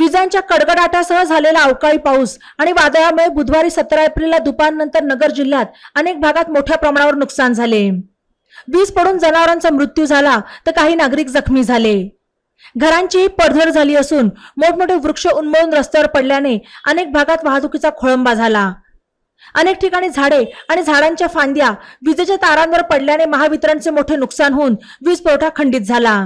विजांच्या कडकडाटासह झालेला अवकाळी पाऊस आणि वादळामुळे बुधवारी 17 एप्रिलला दुपारनंतर नगर जिल्ह्यात अनेक भागात मोठ्या प्रमाणावर नुकसान झाले। वीज पडून जनावरांचा मृत्यू झाला तर काही नागरिक जखमी झाले। घरांचीही पडझड झाली असून मोठमोठे वृक्ष उन्मळून रस्त्यावर पडल्याने अनेक भागात वाहतुकीचा खोळंबा झाला। अनेक ठिकाणी झाडे आणि झाडांच्या फांद्या विजेच्या तारांवर पडल्याने महावितरणचे मोठे नुकसान होऊन वीज पुरवठा खंडित झाला।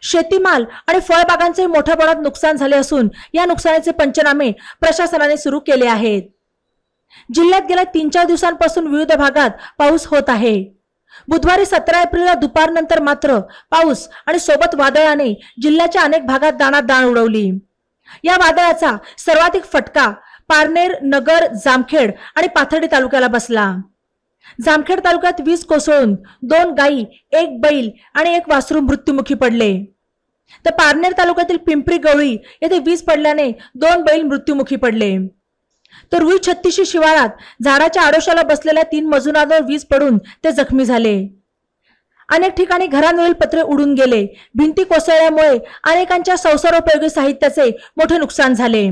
शेतीमाल आणि फळबागांचे मोठ्या प्रमाणात नुकसान झाले असून या नुकसानीचे पंचनामे प्रशासनाने सुरू केले आहेत। जिल्ह्यात गेल्या 3-4 दिवसांपासून विविध भागात पाऊस होत आहे। बुधवारी 17 एप्रिलला दुपारनंतर मात्र पाऊस आणि सोबत वादळाने जिल्ह्याच्या अनेक भागात दाणादाण दाण उडवली। या वादळाचा सर्वाधिक फटका पारनेर, नगर, जामखेड आणि पाथर्डी तालुक्याला बसला। जामखेड तालुक्यात वीज कोसळून 2 गायी, 1 बैल आणि 1 वासरू मृत्युमुखी पडले, तर पारनेर तालुक्यातील पिंपरी गवळी येथे वीज पडल्याने 2 बैल मृत्युमुखी पडले। तर रुई छत्तीशी शिवारात झाडाच्या आडोशाला बसलेल्या 3 मजुरांवर वीज पडून ते जखमी झाले। अनेक ठिकाणी घरांवरील पत्रे उडून गेले। भिंती कोसळल्यामुळे अनेकांच्या संसारोपयोगी साहित्याचे मोठे नुकसान झाले।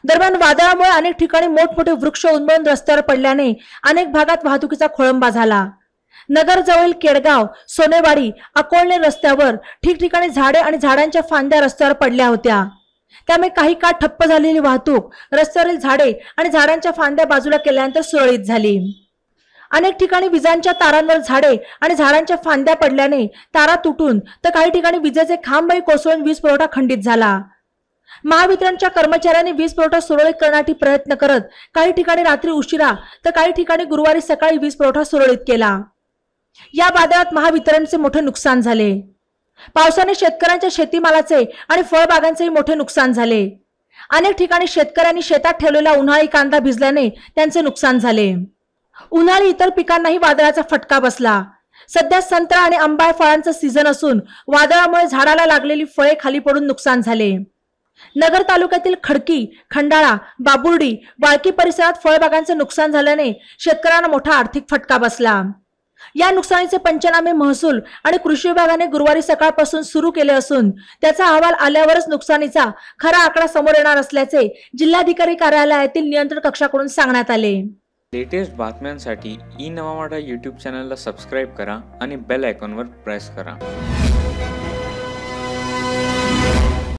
दरम्यान वादळामुळे अनेक ठिकाणी मोठमोठे वृक्ष उन्मळून रस्त्यावर पडल्याने अनेक भागात वाहतुकीचा खोळंबा झाला। नगर जवळील केडगाव, सोनेवाडी, अकोळणे रस्त्यावर ठिकठिकाणी झाडे आणि झाडांच्या फांद्या रस्त्यावर पडल्या होत्या, त्यामुळे काही काळ ठप्प झालेली वाहतूक रस्त्यावरील झाडे आणि झाडांच्या फांद्या बाजूला केल्यानंतर सुरळीत झाली। अनेक ठिकाणी विजांच्या तारांवर झाडे आणि झाडांच्या फांद्या पडल्याने तारा तुटून तर काही ठिकाणी विजेचे खांबही कोसळून वीज पुरवठा खंडित झाला। महावितरणच्या कर्मचाऱ्यांनी वीज पुरवठा सुरळीत करण्यासाठी प्रयत्न करत काही ठिकाणी रात्री उशिरा तर काही ठिकाणी गुरुवारी सकाळी वीज पुरवठा सुरळीत केला। या वादळात महावितरणचे मोठे नुकसान झाले। पावसाने शेतकऱ्यांच्या शेतीमालाचे आणि फळबागांचेही मोठे नुकसान झाले। अनेक ठिकाणी शेतकऱ्यांनी शेतात ठेवलेला उन्हाळी कांदा भिजल्याने त्यांचे नुकसान झाले। उन्हाळी इतर पिकांनाही वादळाचा फटका बसला। सध्या संत्रा आणि आंबा या फळांचा सीझन असून वादळामुळे झाडाला लागलेली फळे खाली पडून नुकसान झाले। नगर तालुक्यातील खडकी, खंडाळा, बाबुर्डी, वाळकी परिसरात फळबागांचे नुकसान झाल्याने शेतकऱ्यांना मोठा आर्थिक फटका बसला। या नुकसानीचे पंचनामे महसूल आणि कृषी विभागाने गुरुवारी सकाळपासून सुरू केले असून त्याचा अहवाल आल्यावरच नुकसानीचा खरा आकडा समोर येणार असल्याचे जिल्हाधिकारी कार्यालयातील नियंत्रण कक्षाकडून सांगण्यात आले। लेटेस्ट बातम्यांसाठी ई नवा मराठा YouTube चॅनलला सबस्क्राइब करा आणि बेल आयकॉनवर प्रेस करा।